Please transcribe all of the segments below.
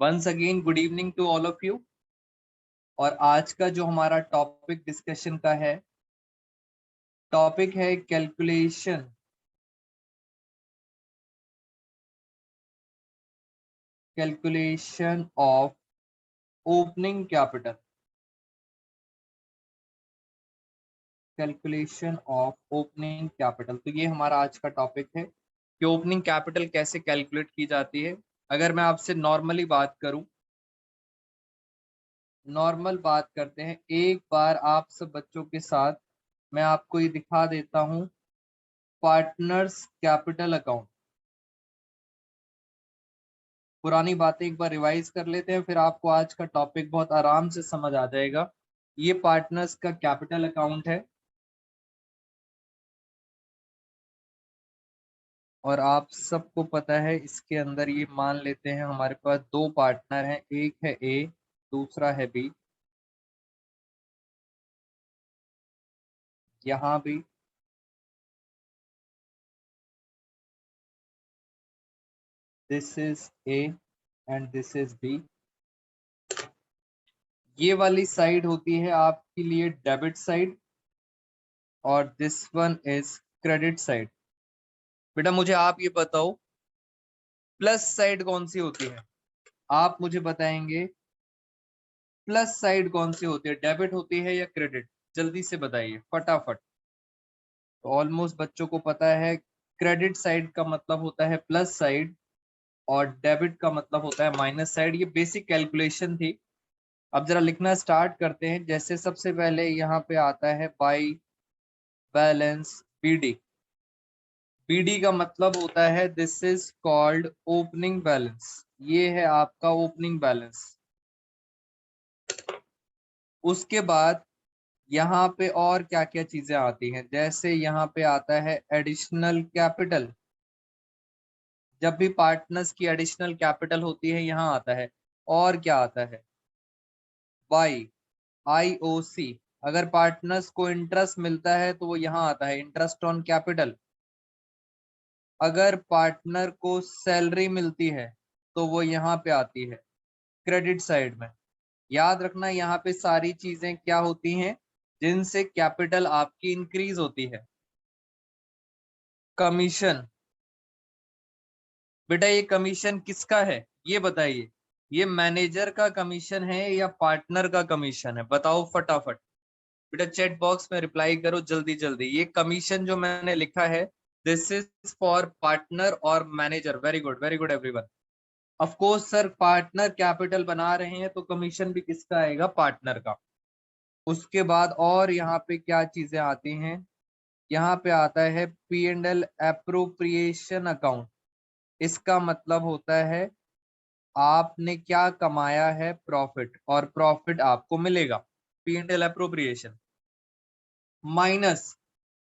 Once again good evening to all of you. और आज का जो हमारा टॉपिक डिस्कशन का है, टॉपिक है calculation of opening capital. Calculation of opening capital, तो ये हमारा आज का टॉपिक है कि ओपनिंग कैपिटल कैसे कैलकुलेट की जाती है। अगर मैं आपसे नॉर्मली बात करूं, नॉर्मल बात करते हैं, एक बार आप सब बच्चों के साथ मैं आपको ये दिखा देता हूं पार्टनर्स कैपिटल अकाउंट। पुरानी बातें एक बार रिवाइज कर लेते हैं, फिर आपको आज का टॉपिक बहुत आराम से समझ आ जाएगा। ये पार्टनर्स का कैपिटल अकाउंट है और आप सबको पता है इसके अंदर ये मान लेते हैं हमारे पास दो पार्टनर हैं, एक है ए, दूसरा है बी। यहाँ भी this is A and this is B. ये वाली साइड होती है आपके लिए डेबिट साइड और this one is credit side. बेटा मुझे आप ये बताओ, प्लस साइड कौन सी होती है? आप मुझे बताएंगे प्लस साइड कौन सी होती है, डेबिट होती है या क्रेडिट? जल्दी से बताइए फटाफट। तो ऑलमोस्ट बच्चों को पता है क्रेडिट साइड का मतलब होता है प्लस साइड और डेबिट का मतलब होता है माइनस साइड। ये बेसिक कैलकुलेशन थी। अब जरा लिखना स्टार्ट करते हैं। जैसे सबसे पहले यहाँ पे आता है बाई बैलेंस बीडी। बीडी का मतलब होता है this is called opening balance. ये है आपका ओपनिंग बैलेंस। उसके बाद यहाँ पे और क्या क्या चीजें आती हैं, जैसे यहाँ पे आता है एडिशनल कैपिटल। जब भी पार्टनर्स की एडिशनल कैपिटल होती है यहाँ आता है। और क्या आता है? By IOC. अगर पार्टनर्स को इंटरेस्ट मिलता है तो वो यहाँ आता है, इंटरेस्ट ऑन कैपिटल। अगर पार्टनर को सैलरी मिलती है तो वो यहाँ पे आती है क्रेडिट साइड में। याद रखना यहाँ पे सारी चीजें क्या होती हैं जिनसे कैपिटल आपकी इंक्रीज होती है। कमीशन। बेटा ये कमीशन किसका है ये बताइए, ये मैनेजर का कमीशन है या पार्टनर का कमीशन है? बताओ फटाफट। बेटा चैट बॉक्स में रिप्लाई करो जल्दी जल्दी। ये कमीशन जो मैंने लिखा है दिस इज फॉर पार्टनर और manager. Very good everyone. Of course sir, partner capital बना रहे हैं तो कमीशन भी किसका आएगा? पार्टनर का। उसके बाद और यहाँ पे क्या चीजें आती हैं? यहाँ पे आता है P and L appropriation account. इसका मतलब होता है आपने क्या कमाया है, प्रॉफिट, और प्रॉफिट आपको मिलेगा। P and L appropriation minus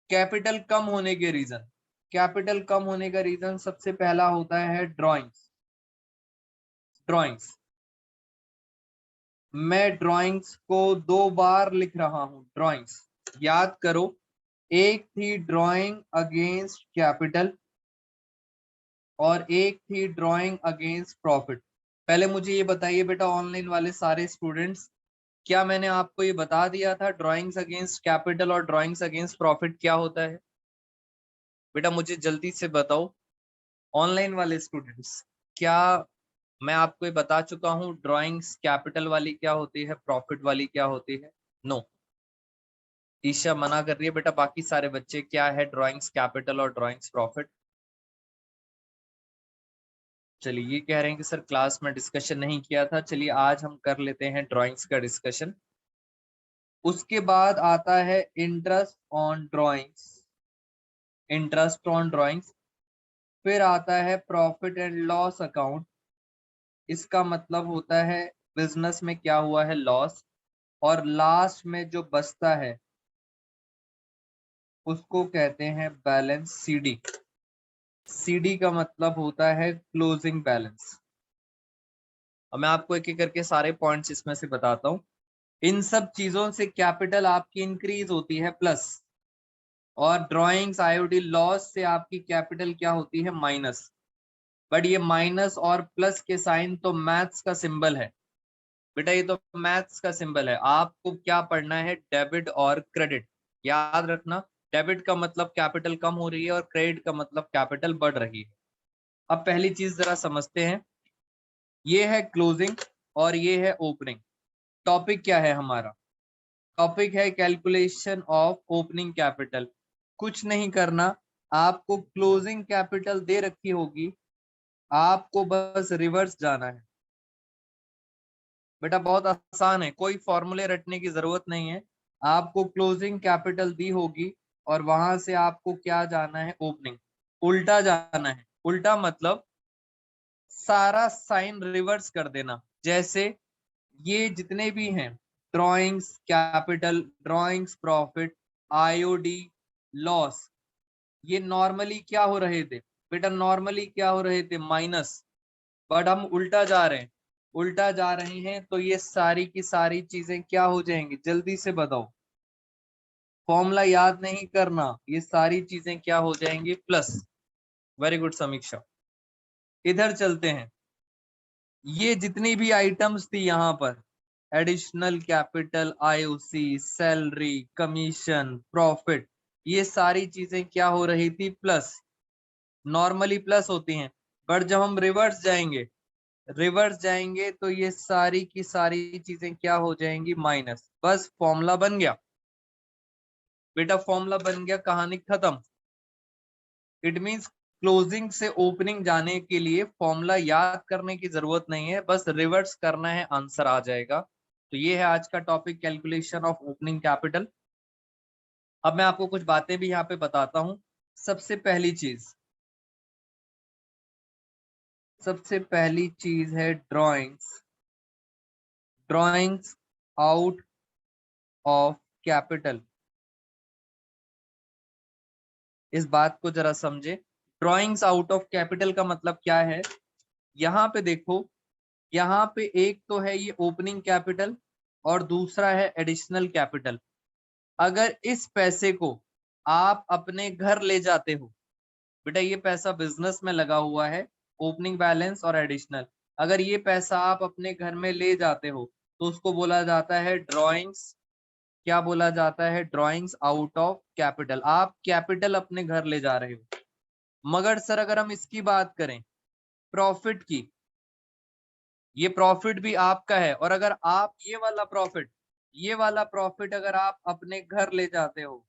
capital कम होने के रीजन। कैपिटल कम होने का रीजन सबसे पहला होता है ड्राइंग्स। ड्राइंग्स, मैं ड्राइंग्स को दो बार लिख रहा हूं। ड्राइंग्स याद करो, एक थी ड्राइंग अगेंस्ट कैपिटल और एक थी ड्राइंग अगेंस्ट प्रॉफिट। पहले मुझे ये बताइए बेटा, ऑनलाइन वाले सारे स्टूडेंट्स, क्या मैंने आपको ये बता दिया था ड्राइंग्स अगेंस्ट कैपिटल और ड्राइंग्स अगेंस्ट प्रॉफिट क्या होता है? बेटा मुझे जल्दी से बताओ ऑनलाइन वाले स्टूडेंट्स, क्या मैं आपको ये बता चुका हूँ ड्राइंग्स कैपिटल वाली क्या होती है, प्रॉफिट वाली क्या होती है? नो, ईशा मना कर रही है। बेटा बाकी सारे बच्चे, क्या है ड्राइंग्स कैपिटल और ड्राइंग्स प्रॉफिट? चलिए, ये कह रहे हैं कि सर क्लास में डिस्कशन नहीं किया था। चलिए आज हम कर लेते हैं ड्राइंग्स का डिस्कशन। उसके बाद आता है interest on drawings. Interest on drawings. फिर आता है प्रॉफिट एंड लॉस अकाउंट। इसका मतलब होता है बिजनेस में क्या हुआ है, लॉस। और लास्ट में जो बचता है उसको कहते हैं बैलेंस, सीडी। सीडी का मतलब होता है क्लोजिंग बैलेंस। अब मैं आपको एक एक करके सारे पॉइंट्स इसमें से बताता हूँ। इन सब चीजों से कैपिटल आपकी इंक्रीज होती है प्लस, और ड्राइंग्स आईओडी लॉस से आपकी कैपिटल क्या होती है, माइनस। बट ये माइनस और प्लस के साइन तो मैथ्स का सिंबल है बेटा, ये तो मैथ्स का सिंबल है। आपको क्या पढ़ना है, डेबिट और क्रेडिट। याद रखना, डेबिट का मतलब कैपिटल कम हो रही है और क्रेडिट का मतलब कैपिटल बढ़ रही है। अब पहली चीज जरा समझते हैं, ये है क्लोजिंग और ये है ओपनिंग। टॉपिक क्या है हमारा, टॉपिक है कैलकुलेशन ऑफ ओपनिंग कैपिटल। कुछ नहीं करना, आपको क्लोजिंग कैपिटल दे रखी होगी, आपको बस रिवर्स जाना है। बेटा बहुत आसान है, कोई फॉर्मूले रटने की जरूरत नहीं है। आपको क्लोजिंग कैपिटल दी होगी और वहां से आपको क्या जाना है, ओपनिंग। उल्टा जाना है, उल्टा मतलब सारा साइन रिवर्स कर देना। जैसे ये जितने भी हैं, drawings capital, drawings profit, IOD loss, ये नॉर्मली क्या हो रहे थे बेटा, नॉर्मली क्या हो रहे थे, माइनस। बट हम उल्टा जा रहे हैं, उल्टा जा रहे हैं तो ये सारी की सारी चीजें क्या हो जाएंगी, जल्दी से बताओ। फॉर्मूला याद नहीं करना, ये सारी चीजें क्या हो जाएंगी, प्लस। वेरी गुड समीक्षा। इधर चलते हैं, ये जितनी भी आइटम्स थी यहाँ पर, additional capital, IOC, salary, commission, profit, ये सारी चीजें क्या हो रही थी, प्लस। नॉर्मली प्लस होती हैं, बट जब हम रिवर्स जाएंगे, रिवर्स जाएंगे तो ये सारी की सारी चीजें क्या हो जाएंगी, माइनस। बस फॉर्मूला बन गया बेटा, फॉर्मूला बन गया, कहानी खत्म। इट मींस क्लोजिंग से ओपनिंग जाने के लिए फॉर्मूला याद करने की जरूरत नहीं है, बस रिवर्स करना है, आंसर आ जाएगा। तो ये है आज का topic, calculation of opening capital. अब मैं आपको कुछ बातें भी यहाँ पे बताता हूँ। सबसे पहली चीज, सबसे पहली चीज है drawings, drawings out of capital. इस बात को जरा समझे, ड्रॉइंग्स आउट ऑफ कैपिटल का मतलब क्या है। यहाँ पे देखो, यहाँ पे एक तो है ये ओपनिंग कैपिटल और दूसरा है एडिशनल कैपिटल। अगर इस पैसे को आप अपने घर ले जाते हो, बेटा ये पैसा बिजनेस में लगा हुआ है, ओपनिंग बैलेंस और एडिशनल, अगर ये पैसा आप अपने घर में ले जाते हो तो उसको बोला जाता है ड्रॉइंग्स, क्या बोला जाता है, ड्रॉइंग्स आउट ऑफ कैपिटल। आप कैपिटल अपने घर ले जा रहे हो। मगर सर अगर हम इसकी बात करें, प्रॉफिट की, ये प्रॉफिट भी आपका है, और अगर आप ये वाला प्रॉफिट, ये वाला प्रॉफिट अगर आप अपने घर ले जाते हो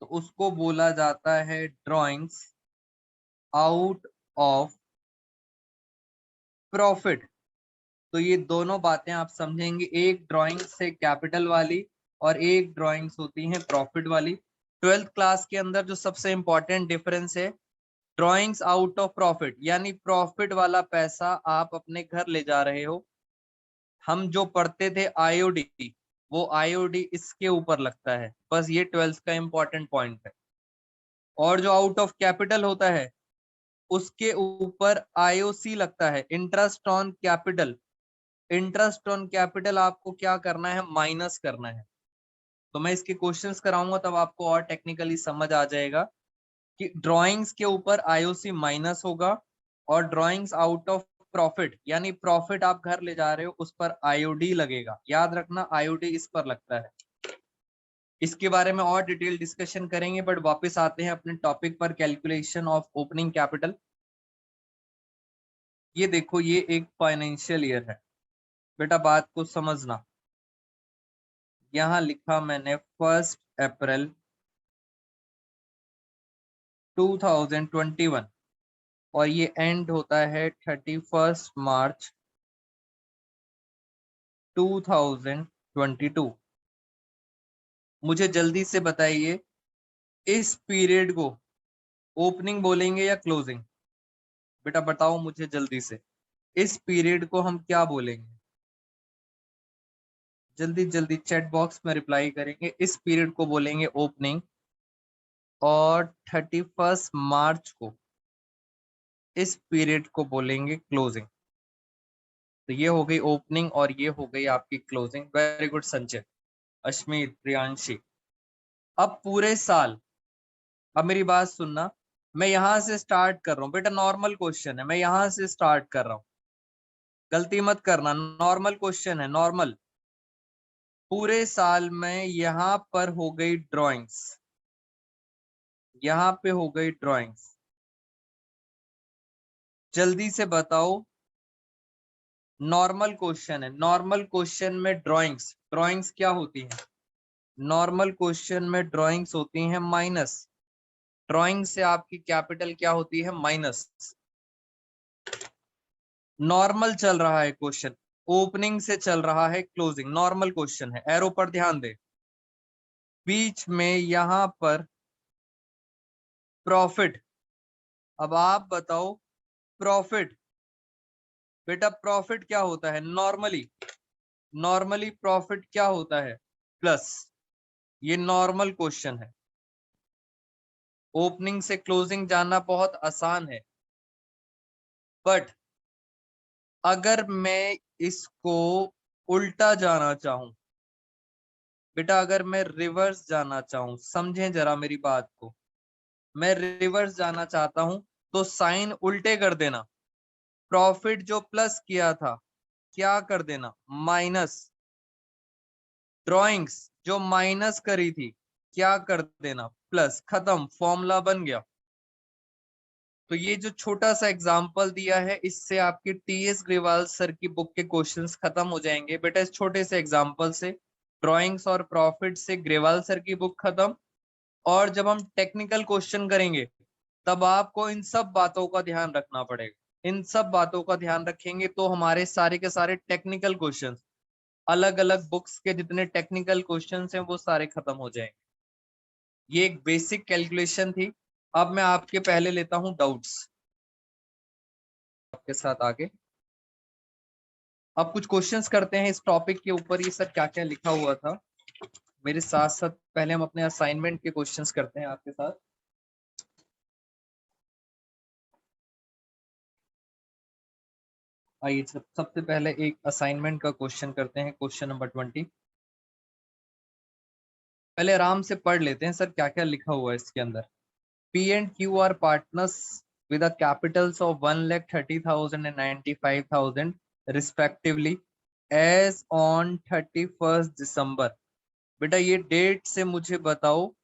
तो उसको बोला जाता है ड्रॉइंग्स आउट ऑफ प्रॉफिट। तो ये दोनों बातें आप समझेंगे, एक ड्राइंग से कैपिटल वाली और एक ड्राइंग्स होती हैं प्रॉफिट वाली। 12th क्लास के अंदर जो सबसे इंपॉर्टेंट डिफरेंस है, ड्राइंग्स आउट ऑफ प्रॉफिट यानी प्रॉफिट वाला पैसा आप अपने घर ले जा रहे हो। हम जो पढ़ते थे आईओडी, वो आईओडी इसके ऊपर लगता है, बस ये 12th का इंपॉर्टेंट पॉइंट है। और जो आउट ऑफ कैपिटल होता है उसके ऊपर आईओसी लगता है, interest on capital. Interest on capital आपको क्या करना है, माइनस करना है। तो मैं इसके क्वेश्चंस कराऊंगा तब आपको और टेक्निकली समझ आ जाएगा कि ड्राइंग्स के ऊपर आईओसी माइनस होगा और ड्राइंग्स आउट ऑफ प्रॉफिट यानी प्रॉफिट आप घर ले जा रहे हो उस पर आईओडी लगेगा। याद रखना आईओडी इस पर लगता है। इसके बारे में और डिटेल डिस्कशन करेंगे, बट वापस आते हैं अपने टॉपिक पर, कैलकुलेशन ऑफ ओपनिंग कैपिटल। ये देखो, ये एक फाइनेंशियल ईयर है बेटा, बात को समझना। यहाँ लिखा मैंने 1 अप्रैल 2021 और ये एंड होता है 31 मार्च 2022। मुझे जल्दी से बताइए, इस पीरियड को ओपनिंग बोलेंगे या क्लोजिंग, बेटा बताओ मुझे जल्दी से, इस पीरियड को हम क्या बोलेंगे, जल्दी जल्दी चैट बॉक्स में रिप्लाई करेंगे। इस पीरियड को बोलेंगे ओपनिंग और 31 मार्च को इस पीरियड को बोलेंगे क्लोजिंग। तो ये हो गई ओपनिंग और ये हो गई आपकी closing. Very good Sanjay, Ashmeet, Priyanshi. अब पूरे साल, अब मेरी बात सुनना, मैं यहां से स्टार्ट कर रहा हूँ बेटा, नॉर्मल क्वेश्चन है, मैं यहां से स्टार्ट कर रहा हूँ, गलती मत करना, नॉर्मल क्वेश्चन है, नॉर्मल। पूरे साल में यहाँ पर हो गई ड्राइंग्स, यहाँ पे हो गई ड्राइंग्स, जल्दी से बताओ। नॉर्मल क्वेश्चन है, नॉर्मल क्वेश्चन में ड्राइंग्स, ड्राइंग्स क्या होती है? नॉर्मल क्वेश्चन में ड्राइंग्स होती हैं माइनस, ड्राइंग से आपकी कैपिटल क्या होती है? माइनस। नॉर्मल चल रहा है क्वेश्चन, ओपनिंग से चल रहा है क्लोजिंग, नॉर्मल क्वेश्चन है, एरो पर ध्यान दे। बीच में यहां पर प्रॉफिट, अब आप बताओ प्रॉफिट, बेटा प्रॉफिट क्या होता है? नॉर्मली, नॉर्मली प्रॉफिट क्या होता है? प्लस। ये नॉर्मल क्वेश्चन है, ओपनिंग से क्लोजिंग जानना बहुत आसान है, बट अगर मैं इसको उल्टा जाना चाहूं, बेटा अगर मैं रिवर्स जाना चाहूं, समझें जरा मेरी बात को, मैं रिवर्स जाना चाहता हूं तो साइन उल्टे कर देना, प्रॉफिट जो प्लस किया था क्या कर देना? माइनस, ड्राइंग्स जो माइनस करी थी क्या कर देना? प्लस, खत्म, फॉर्मूला बन गया। तो ये जो छोटा सा एग्जांपल दिया है, इससे आपके टीएस ग्रेवाल सर की बुक के क्वेश्चंस खत्म हो जाएंगे बेटा, इस छोटे से एग्जांपल से। ड्राइंग्स और प्रॉफिट से ग्रेवाल सर की बुक खत्म। और जब हम टेक्निकल क्वेश्चन करेंगे तब आपको इन सब बातों का ध्यान रखना पड़ेगा, इन सब बातों का ध्यान रखेंगे तो हमारे सारे के सारे टेक्निकल क्वेश्चंस, अलग अलग बुक्स के जितने टेक्निकल क्वेश्चंस हैं वो सारे खत्म हो जाएंगे। ये एक बेसिक कैलकुलेशन थी। अब मैं आपके पहले लेता हूं डाउट्स आपके साथ आगे। अब कुछ क्वेश्चंस करते हैं इस टॉपिक के ऊपर, ये सब क्या क्या लिखा हुआ था मेरे साथ साथ। पहले हम अपने असाइनमेंट के क्वेश्चंस करते हैं आपके साथ। आइए सबसे पहले एक असाइनमेंट का क्वेश्चन करते हैं, क्वेश्चन नंबर 20। पहले आराम से पढ़ लेते हैं सर क्या क्या लिखा हुआ है इसके अंदर। P and Q R partners with a capitals of 1,30,000 and 95,000 respectively as on 31st December। बेटा ये डेट से मुझे बताओ,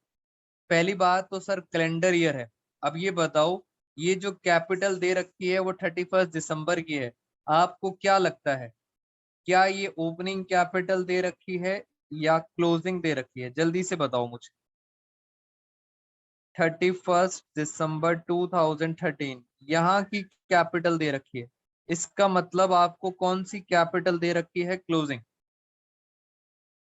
पहली बात तो सर कैलेंडर ईयर है। अब ये बताओ, ये जो कैपिटल दे रखी है वो 31 दिसंबर की है, आपको क्या लगता है क्या ये ओपनिंग कैपिटल दे रखी है या क्लोजिंग दे रखी है? जल्दी से बताओ मुझे। 31 दिसंबर 2013 यहाँ की कैपिटल दे रखी है, इसका मतलब आपको कौन सी कैपिटल दे रखी है? क्लोजिंग।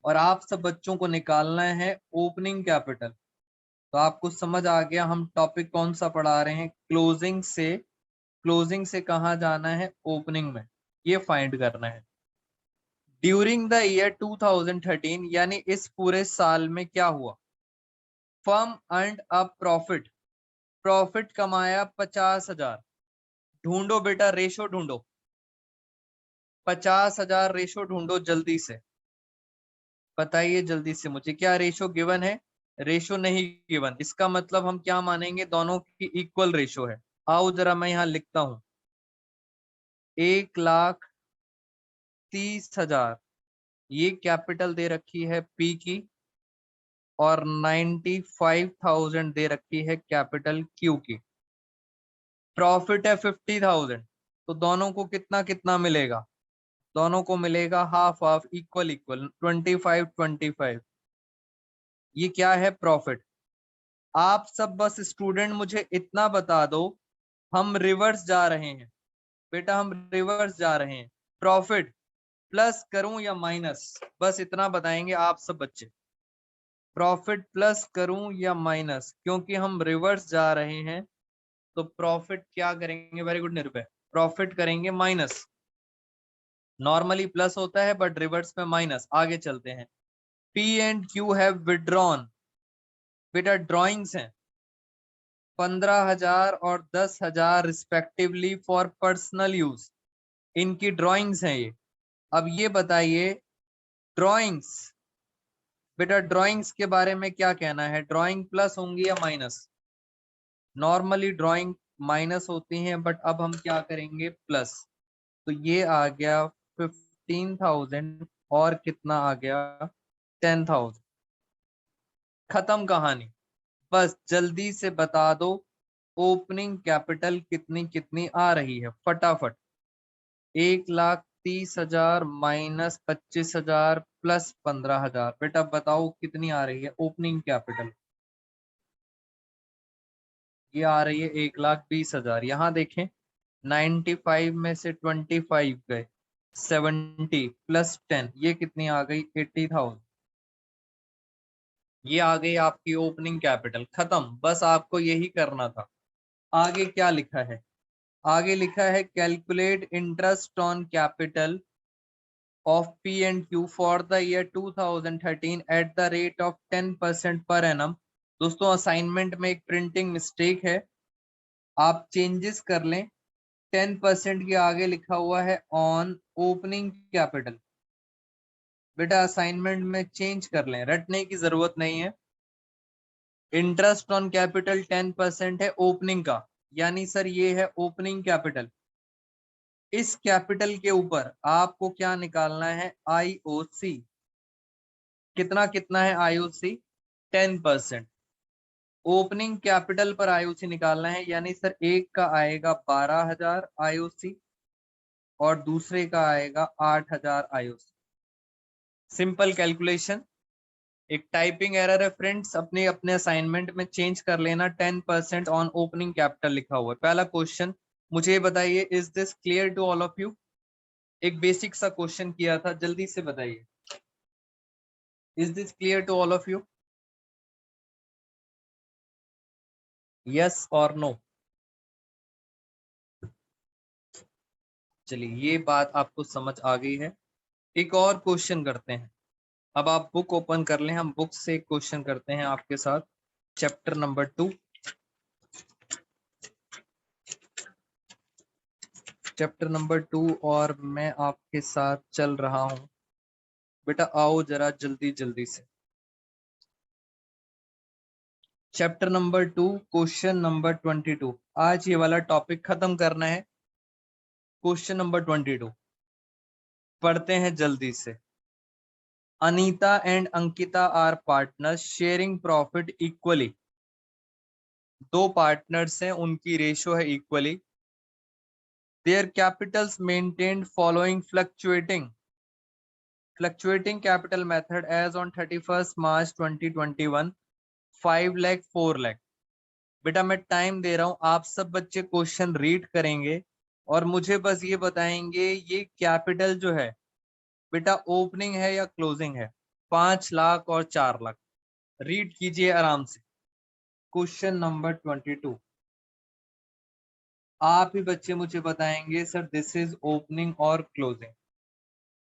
और आप सब बच्चों को निकालना है ओपनिंग कैपिटल। तो आपको समझ आ गया हम टॉपिक कौन सा पढ़ा रहे हैं, क्लोजिंग से, क्लोजिंग से कहाँ जाना है? ओपनिंग में, ये फाइंड करना है। ड्यूरिंग द ईयर 2013 यानी इस पूरे साल में क्या हुआ? Firm earned a profit, profit कमाया 50,000। ढूंढो बेटा रेशो ढूंढो, 50,000 रेशो ढूंढो जल्दी से, बताइए जल्दी से मुझे क्या रेशो गिवन है? रेशो नहीं गिवन, इसका मतलब हम क्या मानेंगे? दोनों की इक्वल रेशो है। आओ जरा मैं यहाँ लिखता हूं, 1,30,000 ये कैपिटल दे रखी है पी की, और 95,000 दे रखी है कैपिटल क्यू की। प्रॉफिट है 50,000, तो दोनों को कितना कितना मिलेगा? दोनों को मिलेगा हाफ हाफ, इक्वल इक्वल, 25-25। ये क्या है? प्रॉफिट। आप सब बस स्टूडेंट मुझे इतना बता दो, हम रिवर्स जा रहे हैं बेटा, हम रिवर्स जा रहे हैं, प्रॉफिट प्लस करूं या माइनस? बस इतना बताएंगे आप सब बच्चे, प्रॉफिट प्लस करूं या माइनस, क्योंकि हम रिवर्स जा रहे हैं तो प्रॉफिट क्या करेंगे? वेरी गुड निर्भय, प्रॉफिट करेंगे माइनस। नॉर्मली प्लस होता है बट रिवर्स में माइनस। आगे चलते हैं। P and Q have withdrawn, बेटा ड्रॉइंग्स हैं 15,000 और 10,000 रिस्पेक्टिवली फॉर पर्सनल यूज, इनकी ड्रॉइंग्स हैं ये। अब ये बताइए ड्रॉइंग्स, बेटा ड्रॉइंग्स के बारे में क्या कहना है? ड्रॉइंग प्लस होंगी या माइनस? नॉर्मली ड्राइंग माइनस होती है, बट अब हम क्या करेंगे, प्लस। तो ये आ गया 15,000 और कितना आ गया 10,000। खत्म कहानी। बस जल्दी से बता दो ओपनिंग कैपिटल कितनी कितनी आ रही है फटाफट। 1,30,000 माइनस 25,000 प्लस 15,000, बेटा बताओ कितनी आ रही है ओपनिंग कैपिटल। ये आ रही है 1,20,000। यहाँ देखें 95 में से 25 गए, 70 प्लस 10, ये कितनी आ गई 80,000। ये आ गई आपकी ओपनिंग कैपिटल। खत्म, बस आपको यही करना था। आगे क्या लिखा है, आगे लिखा है calculate interest on capital of P and Q for the year 2013 at the rate of 10% per annum। दोस्तों असाइनमेंट में एक प्रिंटिंग मिस्टेक है, आप चेंजेस कर लें। 10% के आगे लिखा हुआ है ऑन ओपनिंग कैपिटल। बेटा असाइनमेंट में चेंज कर लें, रटने की जरूरत नहीं है। इंटरेस्ट ऑन कैपिटल 10% है ओपनिंग का, यानी सर ये है ओपनिंग कैपिटल। इस कैपिटल के ऊपर आपको क्या निकालना है, आईओसी। कितना कितना है आईओसी, 10%। ओपनिंग कैपिटल पर आईओसी निकालना है, यानी सर एक का आएगा 12,000 आईओसी और दूसरे का आएगा 8,000 आईओसी। Simple calculation. एक टाइपिंग एरर है फ्रेंड्स, अपने अपने असाइनमेंट में चेंज कर लेना। 10% ऑन ओपनिंग कैपिटल लिखा हुआ है। पहला क्वेश्चन मुझे बताइए, is this clear to all of you. एक बेसिक सा क्वेश्चन किया था, जल्दी से बताइए, is this clear to all of you, yes और नो। चलिए ये बात आपको समझ आ गई है। एक और क्वेश्चन करते हैं। अब आप बुक ओपन कर लें, हम बुक से क्वेश्चन करते हैं आपके साथ। चैप्टर नंबर 2, चैप्टर नंबर 2, और मैं आपके साथ चल रहा हूं। बेटा आओ जरा जल्दी जल्दी से। Chapter number 2, question number 22। आज ये वाला टॉपिक खत्म करना है। क्वेश्चन नंबर 22 पढ़ते हैं जल्दी से। Anita and Ankita are partners sharing profit equally. दो पार्टनर्स हैं, उनकी रेशो है equally. Their capitals maintained following fluctuating capital method as on 31st March 2021, 5 lakh 4 lakh। बेटा मैं टाइम दे रहा हूं, आप सब बच्चे क्वेश्चन रीड करेंगे और मुझे बस ये बताएंगे ये कैपिटल जो है बेटा ओपनिंग है या क्लोजिंग है। 5 लाख और 4 लाख। रीड कीजिए आराम से। क्वेश्चन नंबर 22, आप ही बच्चे मुझे बताएंगे सर दिस इज ओपनिंग और क्लोजिंग।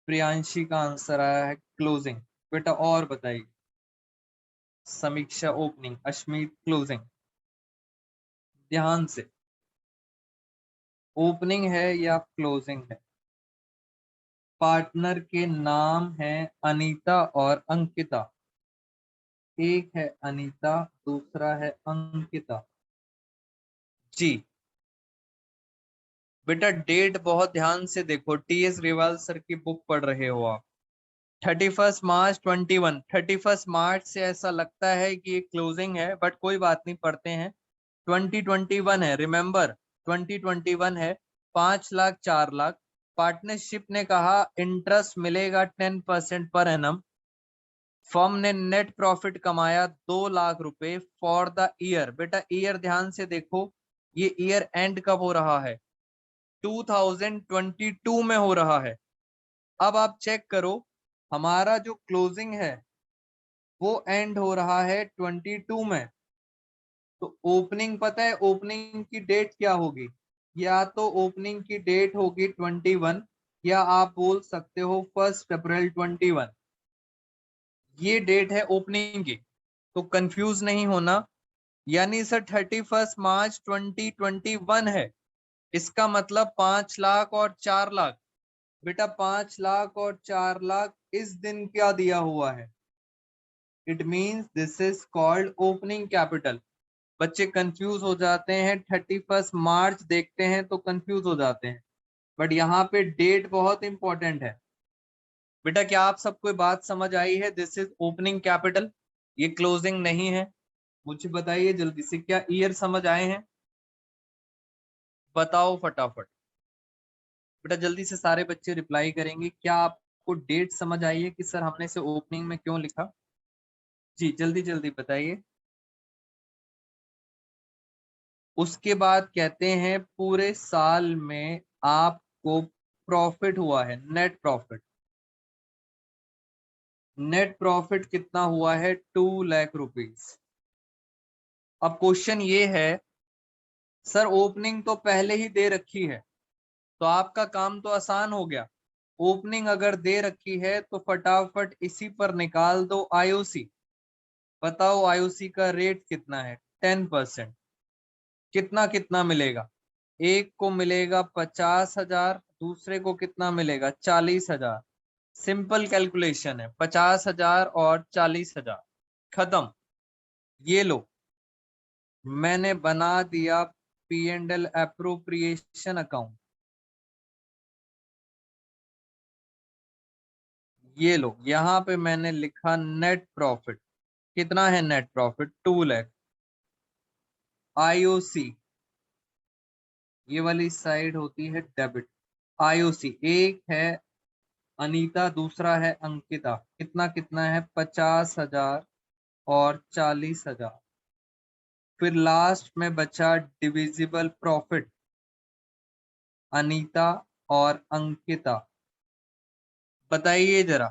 प्रियांशी का आंसर आया है क्लोजिंग। बेटा और बताइए। समीक्षा ओपनिंग, अश्मीत क्लोजिंग। ध्यान से, ओपनिंग है या क्लोजिंग है। पार्टनर के नाम है अनीता और अंकिता। एक है अनीता, दूसरा है अंकिता जी। बेटा डेट बहुत ध्यान से देखो, टीएस रिवाल सर की बुक पढ़ रहे हो आप। 31 मार्च 21, 31 मार्च से ऐसा लगता है कि ये क्लोजिंग है, बट कोई बात नहीं, पढ़ते हैं। 2021 है, रिमेंबर 2021 है। 5 लाख 4 लाख। पार्टनरशिप ने कहा इंटरेस्ट मिलेगा 10% पर एनम। फर्म ने नेट प्रॉफिट कमाया 2 लाख रुपए फॉर द ईयर। बेटा ईयर ध्यान से देखो, ये ईयर एंड कब हो रहा है, 2022 में हो रहा है। अब आप चेक करो, हमारा जो क्लोजिंग है वो एंड हो रहा है 22 में। तो ओपनिंग पता है ओपनिंग की डेट क्या होगी, या तो ओपनिंग की डेट होगी 21, या आप बोल सकते हो 1 अप्रैल 21। ये डेट है ओपनिंग की, तो कंफ्यूज नहीं होना। यानी सर 31 मार्च 2021 है, इसका मतलब 5 लाख और 4 लाख। बेटा 5 लाख और 4 लाख इस दिन क्या दिया हुआ है, it means this is called opening capital. बच्चे कंफ्यूज हो जाते हैं, 31 मार्च देखते हैं तो कंफ्यूज हो जाते हैं, बट यहाँ पे डेट बहुत इंपॉर्टेंट है। बेटा क्या आप सबको बात समझ आई है? दिस इज ओपनिंग कैपिटल, ये क्लोजिंग नहीं है। मुझे बताइए जल्दी से, क्या ईयर समझ आए हैं? बताओ फटाफट। बेटा जल्दी से सारे बच्चे रिप्लाई करेंगे। क्या आपको डेट समझ आई है कि सर हमने इसे ओपनिंग में क्यों लिखा? जी जल्दी जल्दी बताइए। उसके बाद कहते हैं पूरे साल में आपको प्रॉफिट हुआ है, नेट प्रॉफिट। नेट प्रॉफिट कितना हुआ है? 2 लाख रुपीज। अब क्वेश्चन ये है, सर ओपनिंग तो पहले ही दे रखी है, तो आपका काम तो आसान हो गया। ओपनिंग अगर दे रखी है तो फटाफट इसी पर निकाल दो आईओसी। बताओ आईओसी का रेट कितना है? 10%। कितना कितना मिलेगा? एक को मिलेगा 50,000, दूसरे को कितना मिलेगा? 40,000। सिंपल कैलकुलेशन है, 50,000 और 40,000। खत्म। ये लो, मैंने बना दिया P and L appropriation account. ये लो, यहाँ पे मैंने लिखा नेट प्रॉफिट। कितना है नेट प्रॉफिट? 2 लाख। आईओसी, ये वाली साइड होती है डेबिट। आईओसी, एक है अनीता, दूसरा है अंकिता। कितना कितना है? 50,000 और 40,000। फिर लास्ट में बचा डिविजिबल प्रॉफिट, अनीता और अंकिता। बताइए जरा,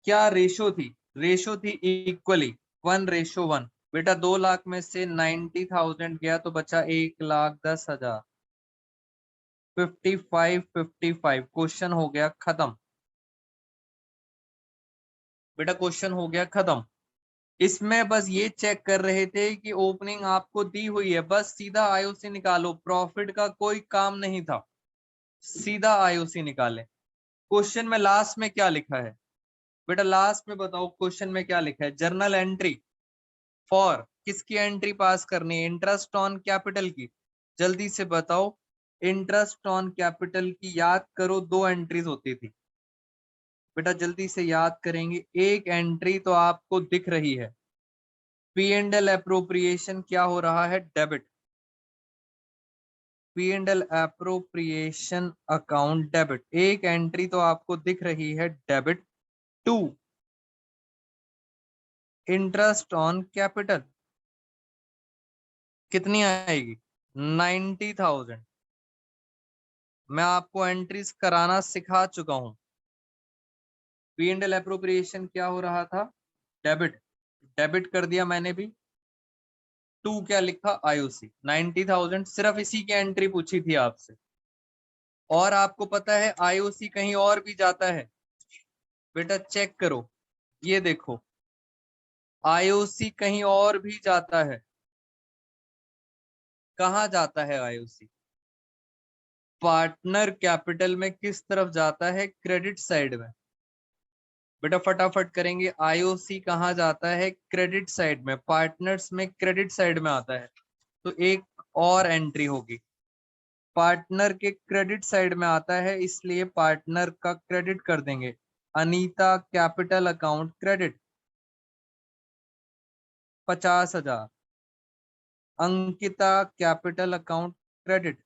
क्या रेशो थी? रेशो थी इक्वली 1:1। बेटा 2 लाख में से 90,000 गया तो बचा 1,10,000। 55 क्वेश्चन हो गया खत्म। बेटा क्वेश्चन हो गया खत्म। इसमें बस ये चेक कर रहे थे कि ओपनिंग आपको दी हुई है, बस सीधा आईओसी निकालो, प्रॉफिट का कोई काम नहीं था, सीधा आईओसी निकाले। क्वेश्चन में लास्ट में क्या लिखा है? बेटा लास्ट में बताओ क्वेश्चन में क्या लिखा है? जर्नल एंट्री फॉर, किसकी एंट्री पास करनी है? इंटरेस्ट ऑन कैपिटल की। जल्दी से बताओ, इंटरेस्ट ऑन कैपिटल की याद करो, 2 एंट्रीज होती थी। बेटा जल्दी से याद करेंगे, एक एंट्री तो आपको दिख रही है, पी एंड एल अप्रोप्रिएशन क्या हो रहा है? Debit. P and L appropriation account debit, एक एंट्री तो आपको दिख रही है डेबिट। 2, इंटरेस्ट ऑन कैपिटल कितनी आएगी? 90,000। मैं आपको एंट्रीज कराना सिखा चुका हूं। पी एंड एल अप्रोप्रिएशन क्या हो रहा था? डेबिट। डेबिट कर दिया मैंने भी। 2 क्या लिखा? आईओसी 90,000। सिर्फ इसी की एंट्री पूछी थी आपसे। और आपको पता है आईओसी कहीं और भी जाता है। बेटा चेक करो, ये देखो, आईओसी कहीं और भी जाता है। कहाँ जाता है आईओसी? पार्टनर कैपिटल में किस तरफ जाता है? क्रेडिट साइड में। बेटा फटाफट करेंगे, आईओसी कहाँ जाता है? क्रेडिट साइड में, पार्टनर्स में क्रेडिट साइड में आता है। तो एक और एंट्री होगी, पार्टनर के क्रेडिट साइड में आता है, इसलिए पार्टनर का क्रेडिट कर देंगे। Anita capital account credit 50,000। Ankita capital account credit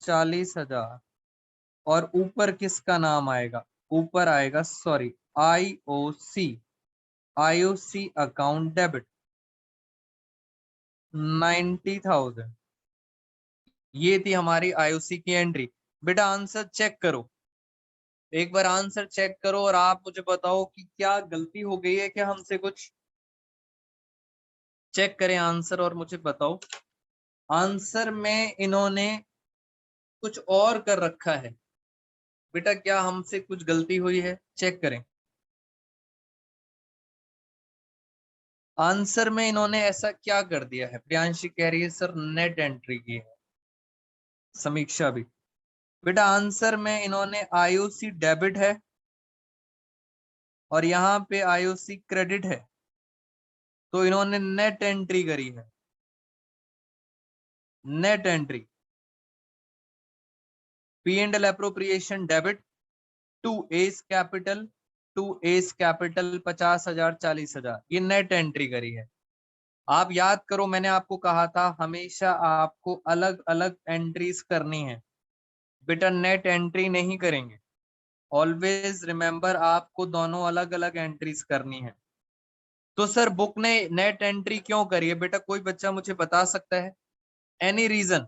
40,000। और ऊपर किसका नाम आएगा? ऊपर आएगा, sorry, IOC. IOC account debit 90,000। ये थी हमारी आईओसी की एंट्री। बेटा आंसर चेक करो, एक बार आंसर चेक करो और आप मुझे बताओ कि क्या गलती हो गई है क्या हमसे कुछ? चेक करें आंसर और मुझे बताओ। आंसर में इन्होंने कुछ और कर रखा है। बेटा क्या हमसे कुछ गलती हुई है? चेक करें। आंसर में इन्होंने ऐसा क्या कर दिया है? प्रियांशी कह रही है सर नेट एंट्री की है, समीक्षा भी। बेटा आंसर में इन्होंने आईओसी डेबिट है और यहाँ पे आईओसी क्रेडिट है, तो इन्होंने नेट एंट्री करी है। Net entry, P&L appropriation debit to S capital, to S capital 50,000 40,000, ये नेट एंट्री करी है। आप याद करो, मैंने आपको कहा था हमेशा आपको अलग अलग एंट्रीज करनी है बेटा, नेट एंट्री नहीं करेंगे। ऑलवेज रिमेंबर, आपको दोनों अलग अलग एंट्रीज करनी है। तो सर बुक ने नेट एंट्री क्यों करी है बेटा, कोई बच्चा मुझे बता सकता है? एनी रीजन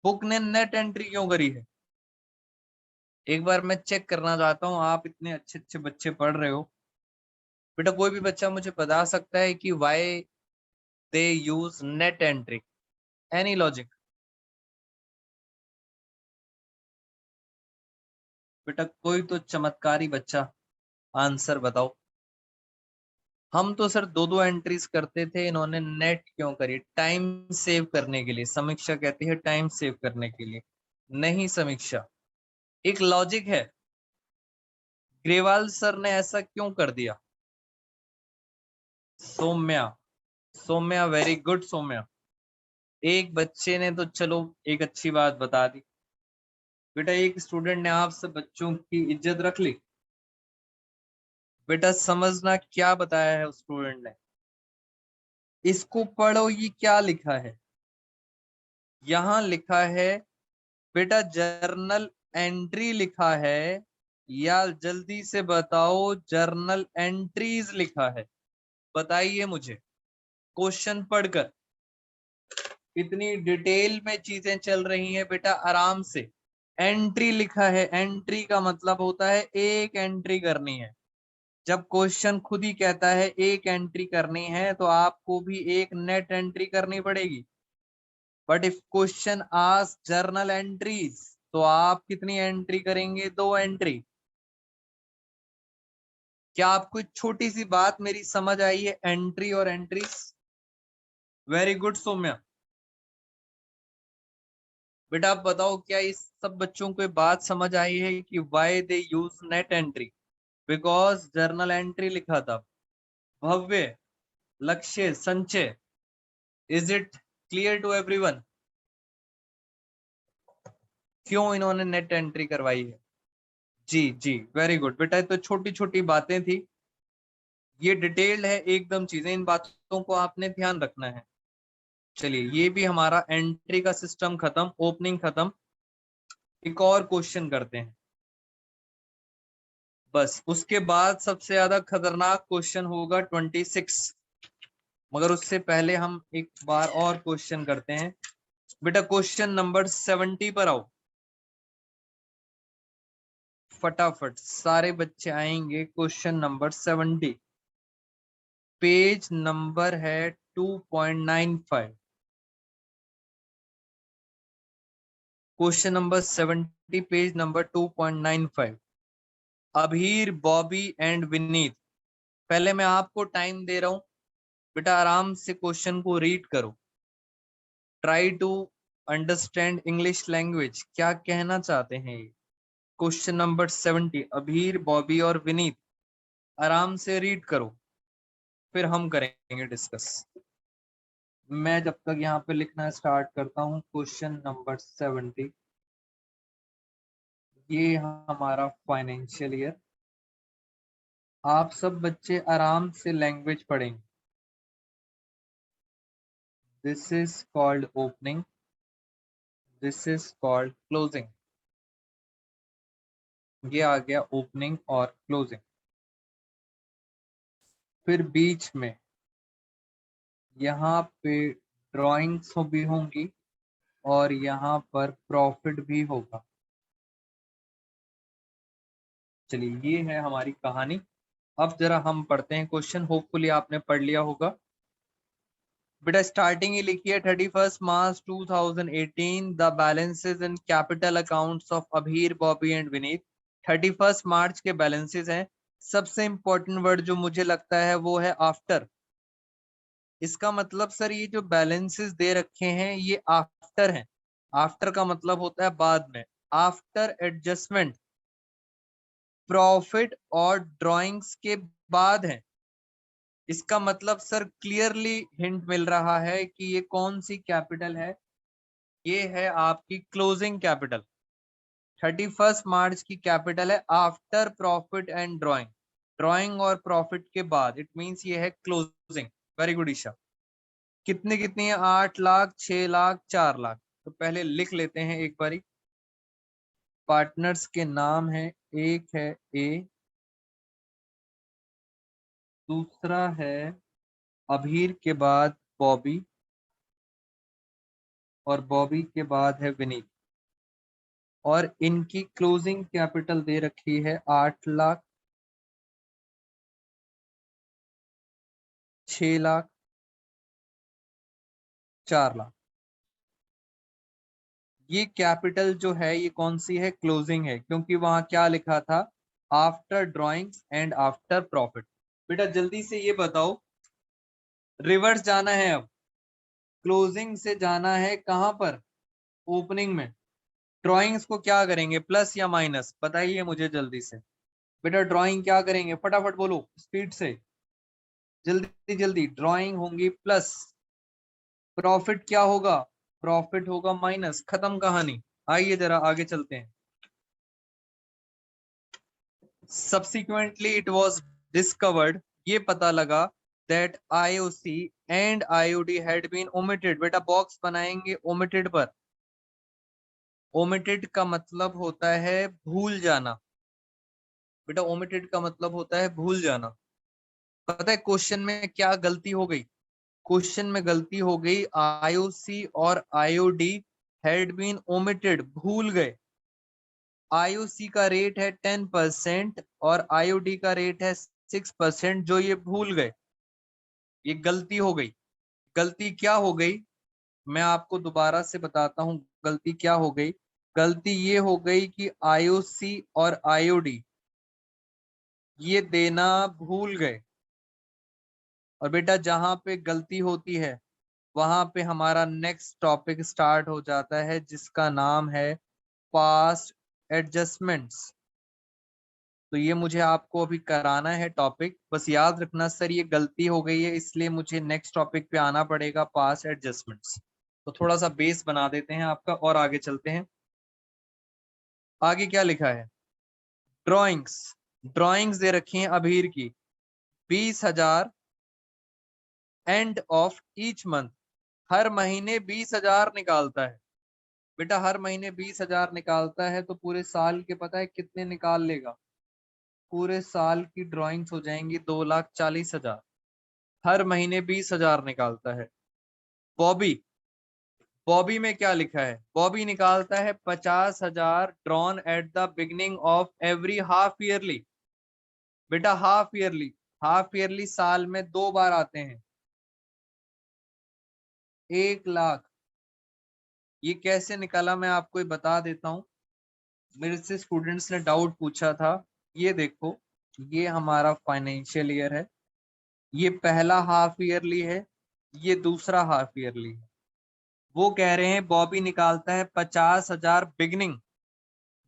बुक ने नेट एंट्री क्यों करी है? एक बार मैं चेक करना चाहता हूँ, आप इतने अच्छे अच्छे बच्चे पढ़ रहे हो बेटा, कोई भी बच्चा मुझे बता सकता है कि why they use net entry? Any logic? बेटा कोई तो चमत्कारी बच्चा आंसर बताओ। हम तो सर दो दो एंट्रीज करते थे, इन्होंने नेट क्यों करी? टाइम सेव करने के लिए, समीक्षा कहती है टाइम सेव करने के लिए। नहीं समीक्षा, एक लॉजिक है, ग्रेवाल सर ने ऐसा क्यों कर दिया? सौम्या, सौम्या वेरी गुड सौम्या, एक बच्चे ने तो चलो एक अच्छी बात बता दी। बेटा एक स्टूडेंट ने आप सब बच्चों की इज्जत रख ली। बेटा समझना क्या बताया है उस स्टूडेंट ने, इसको पढ़ो, ये क्या लिखा है? यहां लिखा है बेटा जर्नल एंट्री लिखा है, या जल्दी से बताओ जर्नल एंट्रीज लिखा है? बताइए मुझे क्वेश्चन पढ़कर। इतनी डिटेल में चीजें चल रही हैं बेटा, आराम से। एंट्री लिखा है, एंट्री का मतलब होता है एक एंट्री करनी है। जब क्वेश्चन खुद ही कहता है एक एंट्री करनी है, तो आपको भी एक नेट एंट्री करनी पड़ेगी। But if question ask journal entries, तो आप कितनी एंट्री करेंगे? दो एंट्री। क्या आपको एक छोटी सी बात मेरी समझ आई है, एंट्री और एंट्रीज? Very good Saumya. बेटा आप बताओ, क्या इस सब बच्चों को ये बात समझ आई है कि why they use net entry? Because journal entry लिखा था। Bhavya, Lakshya, Sanchay, is it clear to everyone? क्यों इन्होंने नेट एंट्री करवाई है? जी जी वेरी गुड बेटा, तो छोटी छोटी बातें थी, ये डिटेल्ड है एकदम चीजें, इन बातों को आपने ध्यान रखना है। चलिए ये भी हमारा एंट्री का सिस्टम खत्म, ओपनिंग खत्म। एक और क्वेश्चन करते हैं बस, उसके बाद सबसे ज्यादा खतरनाक क्वेश्चन होगा 26। मगर उससे पहले हम एक बार और क्वेश्चन करते हैं। बेटा क्वेश्चन नंबर 70 पर आओ, फटाफट सारे बच्चे आएंगे। क्वेश्चन नंबर 70, पेज नंबर है 2.95। Question number 70, page number 2.95। Abhir, Bobby and Vineet. पहले मैं आपको टाइम दे रहा हूं बेटा, आराम से क्वेश्चन को रीड करो, try to understand English language, क्या कहना चाहते हैं ये। क्वेश्चन नंबर 70, अभीर, बॉबी और विनीत, आराम से रीड करो, फिर हम करेंगे डिस्कस। मैं जब तक यहाँ पे लिखना स्टार्ट करता हूँ, क्वेश्चन नंबर 70, ये हमारा फाइनेंशियल ईयर। आप सब बच्चे आराम से लैंग्वेज पढ़ेंगे। This is called opening, this is called closing. ये आ गया ओपनिंग और क्लोजिंग। फिर बीच में यहाँ पे ड्राइंग्स भी होंगी और यहाँ पर प्रॉफिट भी होगा। चलिए ये है हमारी कहानी। अब जरा हम पढ़ते हैं क्वेश्चन, होपफुली आपने पढ़ लिया होगा। बेटा स्टार्टिंग ही लिखी है 31 मार्च 2018, the balances in capital accounts of Abhir, Bobby and Vineet. 31 मार्च के बैलेंसेस हैं। सबसे इंपॉर्टेंट वर्ड जो मुझे लगता है वो है आफ्टर। इसका मतलब सर ये जो बैलेंसेस दे रखे हैं ये आफ्टर हैं। आफ्टर का मतलब होता है बाद में। आफ्टर एडजस्टमेंट, प्रॉफिट और ड्राइंग्स के बाद है। इसका मतलब सर क्लियरली हिंट मिल रहा है कि ये कौन सी कैपिटल है, ये है आपकी क्लोजिंग कैपिटल। 31 मार्च की कैपिटल है after profit and drawing, drawing और प्रॉफिट के बाद, इट मींस ये है क्लोजिंग। Very good Isha. कितनी कितनी है? 8 लाख, 6 लाख, 4 लाख। तो पहले लिख लेते हैं एक बारी। पार्टनर्स के नाम है, एक है ए, दूसरा है अभीर के बाद बॉबी, और बॉबी के बाद है विनीत। और इनकी क्लोजिंग कैपिटल दे रखी है 8 लाख, 6 लाख, 4 लाख। ये कैपिटल जो है ये कौन सी है? क्लोजिंग है, क्योंकि वहां क्या लिखा था? After drawings and after profit. बेटा जल्दी से ये बताओ, रिवर्स जाना है अब, क्लोजिंग से जाना है कहां पर? ओपनिंग में। ड्रॉइंग्स को क्या करेंगे, प्लस या माइनस? बताइए मुझे जल्दी से। बेटा ड्राइंग क्या करेंगे, फटाफट बोलो स्पीड से, जल्दी जल्दी। ड्राइंग होंगी प्लस, प्रॉफिट क्या होगा? प्रॉफिट होगा माइनस, खत्म कहानी। आइए जरा आगे चलते हैं। सब्सिक्वेंटली इट वाज डिस्कवर्ड, ये पता लगा, that IOC and IOD had been omitted. बेटा बॉक्स बनाएंगे ओमिटेड पर। ओमिटेड का मतलब होता है भूल जाना। बेटा ओमिटेड का मतलब होता है भूल जाना। पता है क्वेश्चन में क्या गलती हो गई? क्वेश्चन में गलती हो गई, आईओसी और आईओडी हैड बीन ओमिटेड, भूल गए। आईओसी का रेट है 10% और आईओडी का रेट है 6%, जो ये भूल गए। ये गलती हो गई। गलती क्या हो गई? मैं आपको दोबारा से बताता हूं गलती क्या हो गई। गलती ये हो गई कि आईओसी और आईओडी ये देना भूल गए। और बेटा जहां पे गलती होती है वहां पे हमारा नेक्स्ट टॉपिक स्टार्ट हो जाता है, जिसका नाम है पास्ट एडजस्टमेंट्स। तो ये मुझे आपको अभी कराना है टॉपिक। बस याद रखना सर ये गलती हो गई है, इसलिए मुझे नेक्स्ट टॉपिक पे आना पड़ेगा, पास्ट एडजस्टमेंट्स। तो थोड़ा सा बेस बना देते हैं आपका और आगे चलते हैं। आगे क्या लिखा है? ड्राइंग्स। ड्राइंग्स दे रखी हैं अभीर की 20,000 एंड ऑफ ईच मंथ। हर महीने 20,000 निकालता है। बेटा हर महीने 20,000 निकालता है तो पूरे साल के पता है कितने निकाल लेगा? पूरे साल की ड्राइंग्स हो जाएंगी 2,40,000। हर महीने 20,000 निकालता है। बॉबी, बॉबी में क्या लिखा है? बॉबी निकालता है 50,000 drawn at the beginning of every half yearly. बेटा हाफ ईयरली, हाफ ईयरली साल में 2 बार आते हैं। 1 लाख। ये कैसे निकाला मैं आपको ये बता देता हूँ। मेरे से स्टूडेंट्स ने डाउट पूछा था। ये देखो, ये हमारा फाइनेंशियल ईयर है, ये पहला हाफ ईयरली है, ये दूसरा हाफ ईयरली है। वो कह रहे हैं बॉबी निकालता है 50,000 बिगनिंग।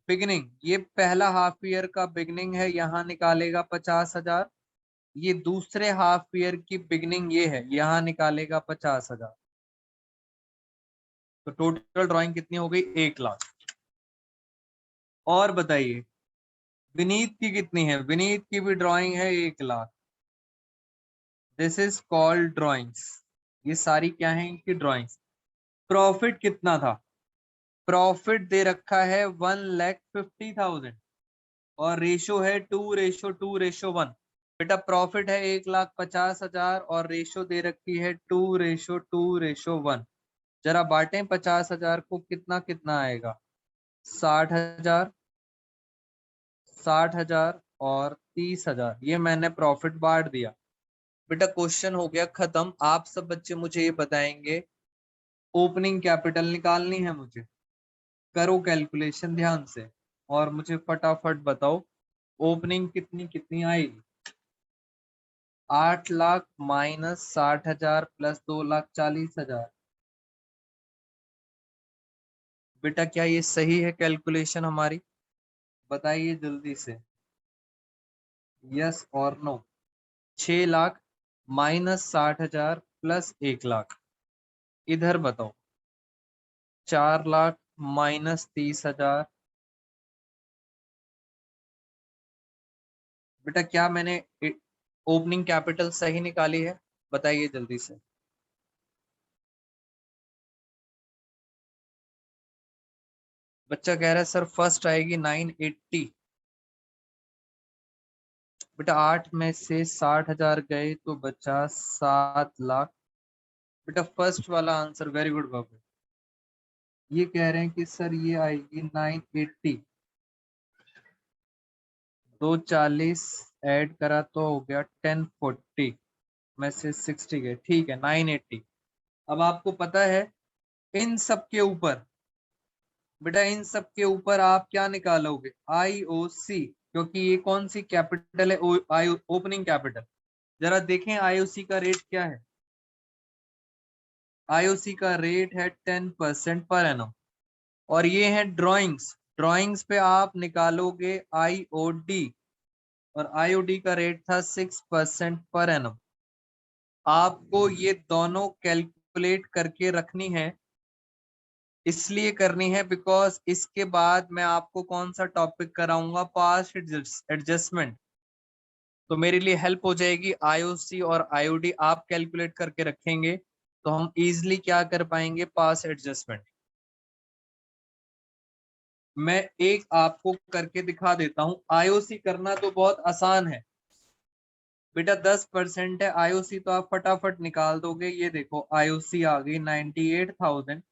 बिगनिंग ये पहला हाफ ईयर का बिगनिंग है, यहाँ निकालेगा 50,000। ये दूसरे हाफ ईयर की बिगनिंग ये है, यहाँ निकालेगा 50,000। तो टोटल ड्राइंग कितनी हो गई? 1 लाख। और बताइए विनीत की कितनी है? विनीत की भी ड्राइंग है 1 lakh. This is called drawings. ये सारी क्या है? इनकी ड्राइंग्स। प्रॉफिट कितना था? प्रॉफिट दे रखा है 1,50,000 और रेशो है 2:2:1। बेटा प्रॉफिट है 1,50,000 और रेशो दे रखी है 2:2:1। जरा बांटें 50,000 को, कितना कितना आएगा? 60,000, 60,000 और 30,000। ये मैंने प्रॉफिट बांट दिया। बेटा क्वेश्चन हो गया खत्म। आप सब बच्चे मुझे ये बताएंगे, ओपनिंग कैपिटल निकालनी है मुझे। करो कैलकुलेशन ध्यान से और मुझे फटाफट बताओ ओपनिंग कितनी कितनी आएगी। 8 लाख माइनस 60,000 प्लस 2,40,000। बेटा क्या ये सही है कैलकुलेशन हमारी? बताइए जल्दी से, यस और no. 6 lakh minus 60,000 plus 1 lakh. इधर बताओ 4 लाख माइनस 30,000। बेटा क्या मैंने ओपनिंग कैपिटल सही निकाली है? बताइए जल्दी से। बच्चा कह रहा है सर फर्स्ट आएगी 980। बेटा 8 में से 60,000 गए तो बचा 7 लाख। बेटा फर्स्ट वाला आंसर, वेरी गुड बाबू। ये कह रहे हैं कि सर ये आएगी 980, 240 ऐड करा तो हो गया 1040 में से 60 गए, ठीक है 980। अब आपको पता है इन सब के ऊपर, बेटा इन सब के ऊपर आप क्या निकालोगे? आईओसी, क्योंकि ये कौन सी कैपिटल है? Opening capital. जरा देखें आईओसी का रेट क्या है। आईओसी का रेट है 10% पर एनम। और ये है ड्राइंग्स, ड्राइंग्स पे आप निकालोगे आईओडी, और आईओडी का रेट था 6% पर एनम। आपको ये दोनों कैलकुलेट करके रखनी है, इसलिए करनी है बिकॉज इसके बाद मैं आपको कौन सा टॉपिक कराऊंगा? Past adjustment. तो मेरे लिए हेल्प हो जाएगी आईओसी और आईओडी आप कैलकुलेट करके रखेंगे तो हम इजीली क्या कर पाएंगे? पास एडजस्टमेंट। मैं एक आपको करके दिखा देता हूं। आईओसी करना तो बहुत आसान है बेटा, 10% है आईओसी तो आप फटाफट निकाल दोगे। ये देखो आईओसी आ गई 98,000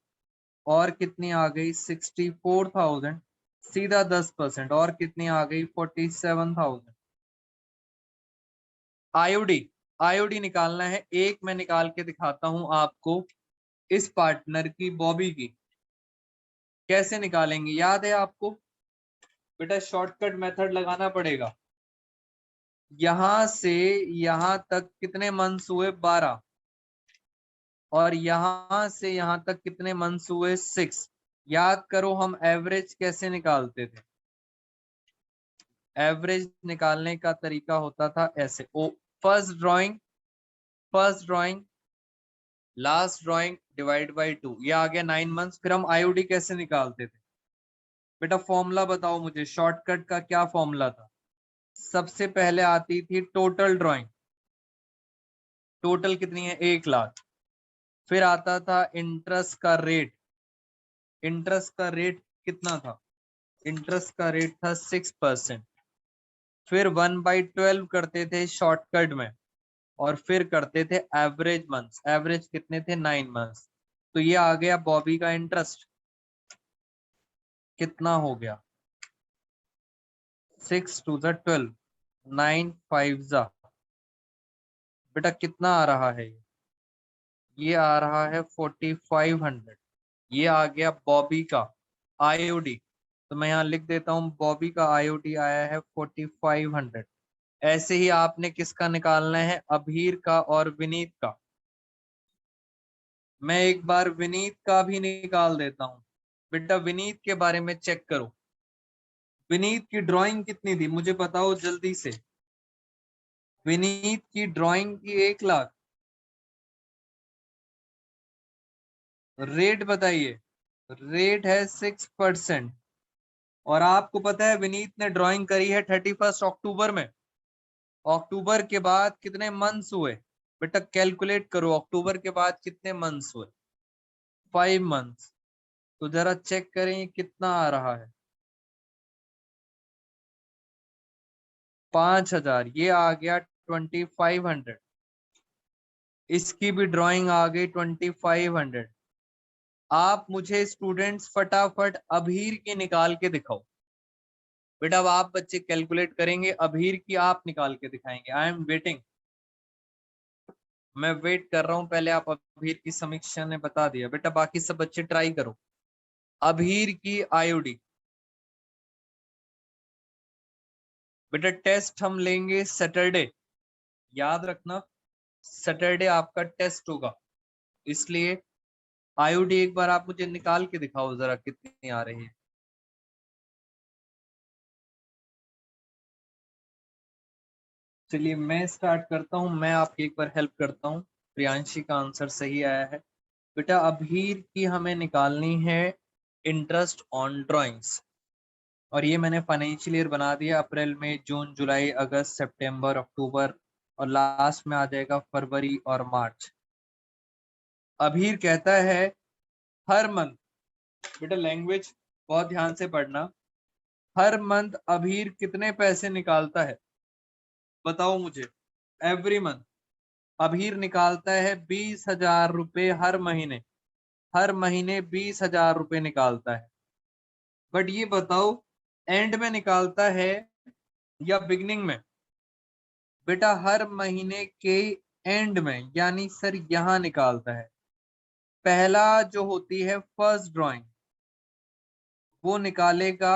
और कितनी आ गई? 64,000। सीधा 10% और कितनी आ गई? 47,000। आईओडी, आईओडी निकालना है। एक मैं निकाल के दिखाता हूं आपको इस पार्टनर की, बॉबी की। कैसे निकालेंगे याद है आपको? बेटा शॉर्टकट मेथड लगाना पड़ेगा। यहां से यहां तक कितने मंथ्स हुए? 12। और यहां से यहां तक कितने मंथ्स हुए? 6। याद करो हम एवरेज कैसे निकालते थे? एवरेज निकालने का तरीका होता था ऐसे। Oh, first drawing, first drawing last drawing divide by 2, ये आ गया 9 मंथ्स। फिर हम आईओडी कैसे निकालते थे? बेटा फॉर्मूला बताओ मुझे, शॉर्टकट का क्या फॉर्मूला था? सबसे पहले आती थी टोटल ड्राइंग। टोटल कितनी है? 1 लाख। फिर आता था इंटरेस्ट का रेट। इंटरेस्ट का रेट कितना था? इंटरेस्ट का रेट था 6%। फिर 1/12 करते थे शॉर्टकट में, और फिर करते थे एवरेज मंथ्स। एवरेज कितने थे? 9 मंथ्स। तो ये आ गया बॉबी का इंटरेस्ट। कितना हो गया? 6 टू द 12, 9 5 जा। बेटा कितना आ रहा है? ये आ रहा है 4500। ये आ गया बॉबी का आईओडी। तो मैं यहाँ लिख देता हूँ बॉबी का आईओडी आया है 4500। ऐसे ही आपने किसका निकालना है? अभीर का और विनीत का। मैं एक बार विनीत का भी निकाल देता हूँ। बेटा विनीत के बारे में चेक करो, विनीत की ड्राइंग कितनी थी मुझे बताओ जल्दी से। विनीत की ड्राइंग की 1 लाख। रेट बताइए। रेट है 6%। और आपको पता है विनीत ने ड्राइंग करी है 31 अक्टूबर में। अक्टूबर के बाद कितने मंथ्स हुए? बेटा कैलकुलेट करो, अक्टूबर के बाद कितने मंथ्स हुए? 5 मंथ्स। तो जरा चेक करें ये कितना आ रहा है? 5,000। ये आ गया 2500। इसकी भी ड्राइंग आ गई 2500। आप मुझे स्टूडेंट्स फटाफट अभीर की निकाल के दिखाओ। बेटा अब आप बच्चे कैलकुलेट करेंगे, अभीर की आप निकाल के दिखाएंगे। आई एम वेटिंग, मैं वेट कर रहा हूं। पहले आप अभीर की समीक्षा ने बता दिया, बेटा बाकी सब बच्चे ट्राई करो। अभीर की आईओडी। बेटा टेस्ट हम लेंगे सैटरडे, याद रखना सैटरडे आपका टेस्ट होगा, इसलिए आईओडी एक बार आप मुझे निकाल के दिखाओ जरा कितनी आ रही है। चलिए मैं स्टार्ट करता हूं, मैं आपकी एक बार हेल्प करता हूं। प्रियांशी का आंसर सही आया है। बेटा अभीर की हमें निकालनी है इंटरेस्ट ऑन ड्राइंग्स, और ये मैंने फाइनेंशियल ईयर बना दिया, अप्रैल मई जून जुलाई अगस्त सितंबर अक्टूबर, और लास्ट में आ जाएगा फरवरी और मार्च। अभीर कहता है हर मंथ, बेटा लैंग्वेज बहुत ध्यान से पढ़ना, हर मंथ अभीर कितने पैसे निकालता है, बताओ मुझे। एवरी मंथ अभीर निकालता है 20,000 रुपये हर महीने, हर महीने 20,000 रुपये निकालता है। बट ये बताओ एंड में निकालता है या बिगनिंग में? बेटा हर महीने के एंड में, यानी सर यहां निकालता है। पहला जो होती है फर्स्ट ड्राइंग, वो निकालेगा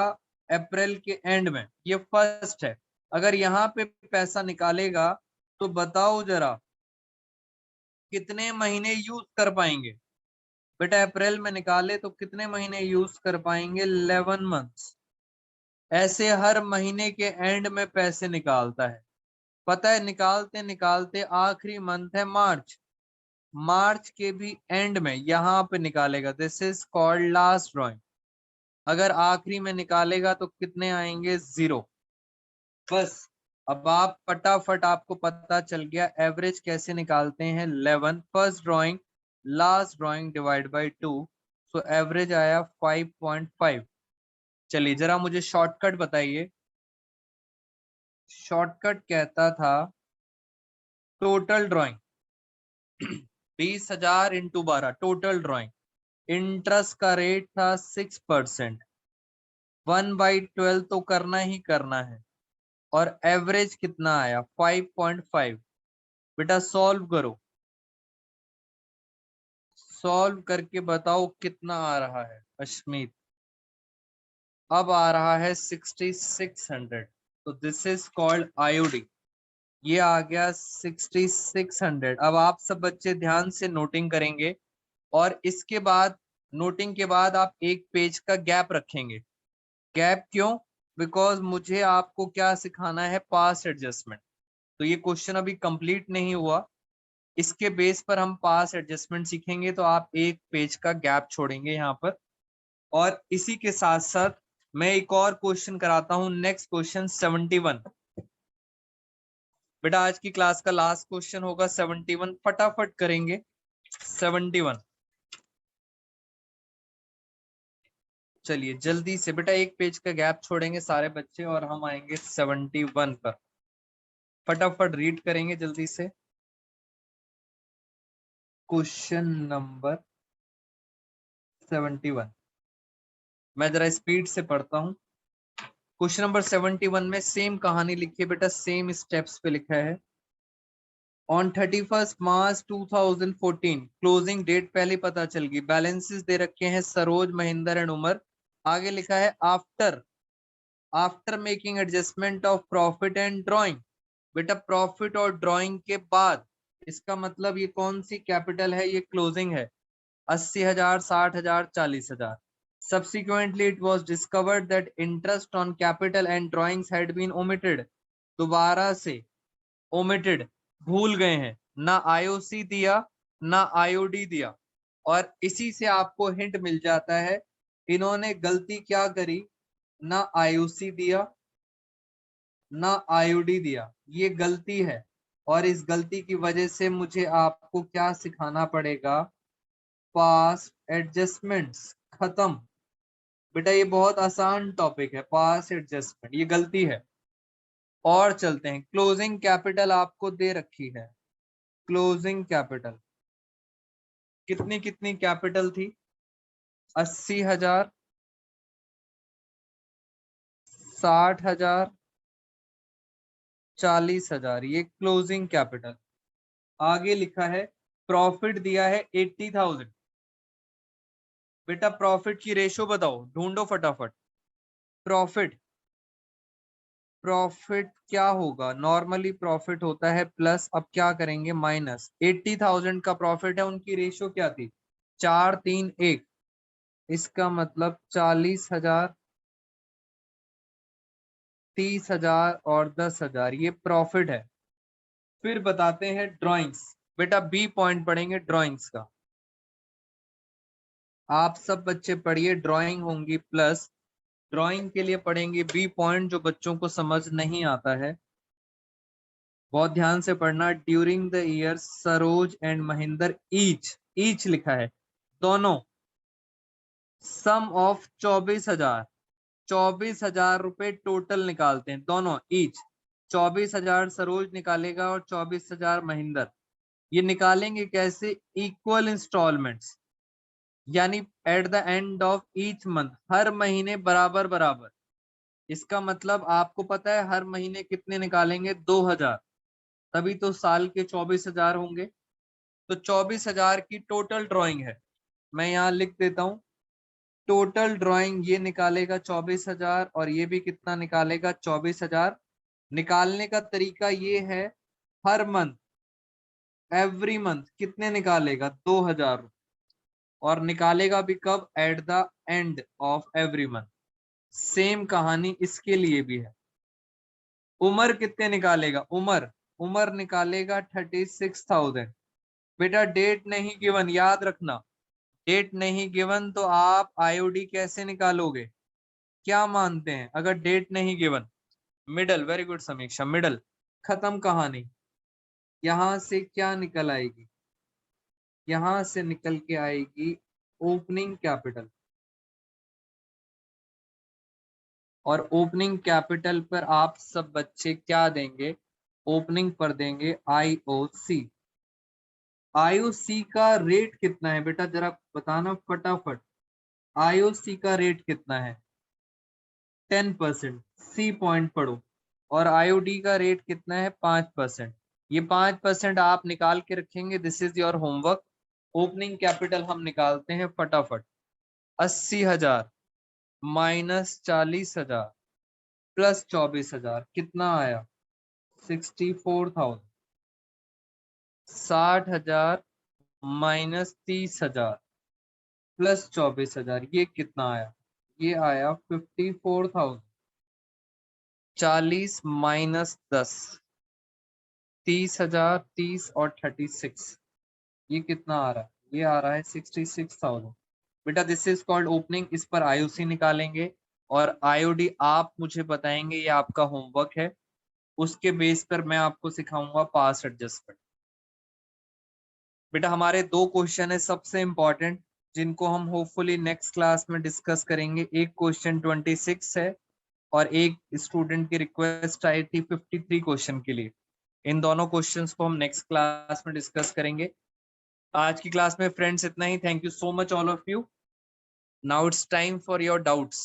अप्रैल के एंड में, ये फर्स्ट है। अगर यहाँ पे पैसा निकालेगा तो बताओ जरा कितने महीने यूज कर पाएंगे। बेटा अप्रैल में निकाले तो कितने महीने यूज कर पाएंगे? 11 मंथ्स। ऐसे हर महीने के एंड में पैसे निकालता है। पता है निकालते निकालते आखिरी मंथ है मार्च, मार्च के भी एंड में यहाँ पे निकालेगा। This is called last drawing. अगर आखिरी में निकालेगा तो कितने आएंगे? 0। बस अब आप फटाफट, आपको पता चल गया एवरेज कैसे निकालते हैं। 11 first drawing last drawing divide by 2, so average आया 5.5। चलिए जरा मुझे शॉर्टकट बताइए। शॉर्टकट कहता था total drawing 20,000 into 12 total drawing, interest का रेट था 6%, 1/12 तो करना ही करना है, और एवरेज कितना आया? 5.5। बेटा सॉल्व करो, सॉल्व करके बताओ कितना आ रहा है अश्मीत। अब आ रहा है 6600। तो दिस इज कॉल्ड आईओडी। ये आ गया 6600। अब आप सब बच्चे ध्यान से नोटिंग करेंगे, और इसके बाद नोटिंग के बाद आप एक पेज का गैप रखेंगे। गैप क्यों? बिकॉज मुझे आपको क्या सिखाना है? Past adjustment. तो ये क्वेश्चन अभी कंप्लीट नहीं हुआ, इसके बेस पर हम पास एडजस्टमेंट सीखेंगे, तो आप एक पेज का गैप छोड़ेंगे यहाँ पर। और इसी के साथ साथ मैं एक और क्वेश्चन कराता हूं, नेक्स्ट क्वेश्चन 71। बेटा आज की क्लास का लास्ट क्वेश्चन होगा 71, फटाफट करेंगे 71। चलिए जल्दी से बेटा एक पेज का गैप छोड़ेंगे सारे बच्चे, और हम आएंगे 71 पर। फटाफट रीड करेंगे जल्दी से। क्वेश्चन नंबर 71, मैं जरा स्पीड से पढ़ता हूं। क्वेश्चन नंबर 71 में सेम कहानी लिखी है बेटा, सेम स्टेप्स पे लिखा है। ऑन 31 मार्च 2014 क्लोजिंग डेट पहले पता चल गई। बैलेंसेस दे रखे हैं सरोज, महेंद्र एंड उमर। आगे लिखा है after after making adjustment of profit and drawing. बेटा प्रॉफिट और ड्रॉइंग के बाद, इसका मतलब ये कौन सी कैपिटल है? ये क्लोजिंग है। 80,000, 60,000, 40,000। Subsequently, it was discovered that interest on capital and drawings had been omitted. दोबारा से omitted, भूल गए हैं, ना आईओसी दिया ना आईओडी दिया। और इसी से आपको हिंट मिल जाता है इन्होंने गलती क्या करी, ना आईओसी दिया ना आईओडी दिया, ये गलती है। और इस गलती की वजह से मुझे आपको क्या सिखाना पड़ेगा? Past adjustments. खत्म। बेटा ये बहुत आसान टॉपिक है, पास एडजस्टमेंट, ये गलती है। और चलते हैं, क्लोजिंग कैपिटल आपको दे रखी है। क्लोजिंग कैपिटल कितनी कितनी कैपिटल थी? 80,000, 60,000, 40,000, ये क्लोजिंग कैपिटल। आगे लिखा है प्रॉफिट दिया है 80,000। बेटा प्रॉफिट की रेशो बताओ, ढूंढो फटाफट। प्रॉफिट प्रॉफिट क्या होगा? नॉर्मली प्रॉफिट होता है प्लस, अब क्या करेंगे? माइनस। 80,000 का प्रॉफिट है, उनकी रेशियो क्या थी? 4-3-1। इसका मतलब 40,000, 30,000 और 10,000, ये प्रॉफिट है। फिर बताते हैं ड्राइंग्स। बेटा बी पॉइंट पढ़ेंगे ड्राइंग्स का। आप सब बच्चे पढ़िए, ड्राइंग होंगी प्लस ड्राइंग के लिए पढ़ेंगे बी पॉइंट जो बच्चों को समझ नहीं आता है, बहुत ध्यान से पढ़ना। During the year Saroj and Mahendra each लिखा है दोनों, सम ऑफ 24,000, 24,000 रुपए टोटल निकालते हैं दोनों ईच। 24,000 सरोज निकालेगा और 24,000 महेंद्र। ये निकालेंगे कैसे? इक्वल इंस्टॉलमेंट्स, यानी at the end of each month, हर महीने बराबर बराबर। इसका मतलब आपको पता है हर महीने कितने निकालेंगे? 2,000, तभी तो साल के 24,000 होंगे। तो 24,000 की टोटल ड्राइंग है, मैं यहाँ लिख देता हूँ। टोटल ड्राइंग ये निकालेगा 24,000 और ये भी कितना निकालेगा? 24,000। निकालने का तरीका ये है, हर मंथ एवरी मंथ कितने निकालेगा? 2,000, और निकालेगा भी कब? Eight the end of every month. Same कहानी इसके लिए भी है। उमर कितने निकालेगा? उमर निकालेगा 36,000। बेटा डेट नहीं गिवन, याद रखना, डेट नहीं गिवन तो आप आईओडी कैसे निकालोगे? क्या मानते हैं अगर डेट नहीं गिवन? मिडल, वेरी गुड समीक्षा, मिडल। खत्म कहानी। यहां से क्या निकल आएगी? यहां से निकल के आएगी ओपनिंग कैपिटल, और ओपनिंग कैपिटल पर आप सब बच्चे क्या देंगे? ओपनिंग पर देंगे आईओसी। आईओसी का रेट कितना है बेटा, जरा बताना फटाफट। आईओसी का रेट कितना है? 10%। सी पॉइंट पढ़ो। और आईओडी का रेट कितना है? 5%। ये 5% आप निकाल के रखेंगे, this is your homework. Opening capital हम निकालते हैं फटाफट। 80,000 माइनस 40,000 प्लस 24,000 कितना आया? 64,000। 60,000 माइनस 30,000 प्लस 24,000, ये कितना आया? ये आया 54,000। 40 माइनस 10, 30,000, 30 और 36, ये कितना आ रहा है? ये आ रहा है 66,000। बेटा दिस इज कॉल्ड ओपनिंग। इस पर आईओसी निकालेंगे और आईओडी आप मुझे बताएंगे, ये आपका होमवर्क है। उसके बेस पर मैं आपको सिखाऊंगा पास एडजस्टमेंट। बेटा हमारे दो क्वेश्चन है सबसे इंपॉर्टेंट, जिनको हम होपफुली नेक्स्ट क्लास में डिस्कस करेंगे। एक क्वेश्चन 26 है और एक स्टूडेंट की रिक्वेस्ट आई थी 53 क्वेश्चन के लिए। इन दोनों क्वेश्चंस को हम नेक्स्ट क्लास में डिस्कस करेंगे। आज की क्लास में फ्रेंड्स इतना ही। Thank you so much all of you. Now it's time for your doubts.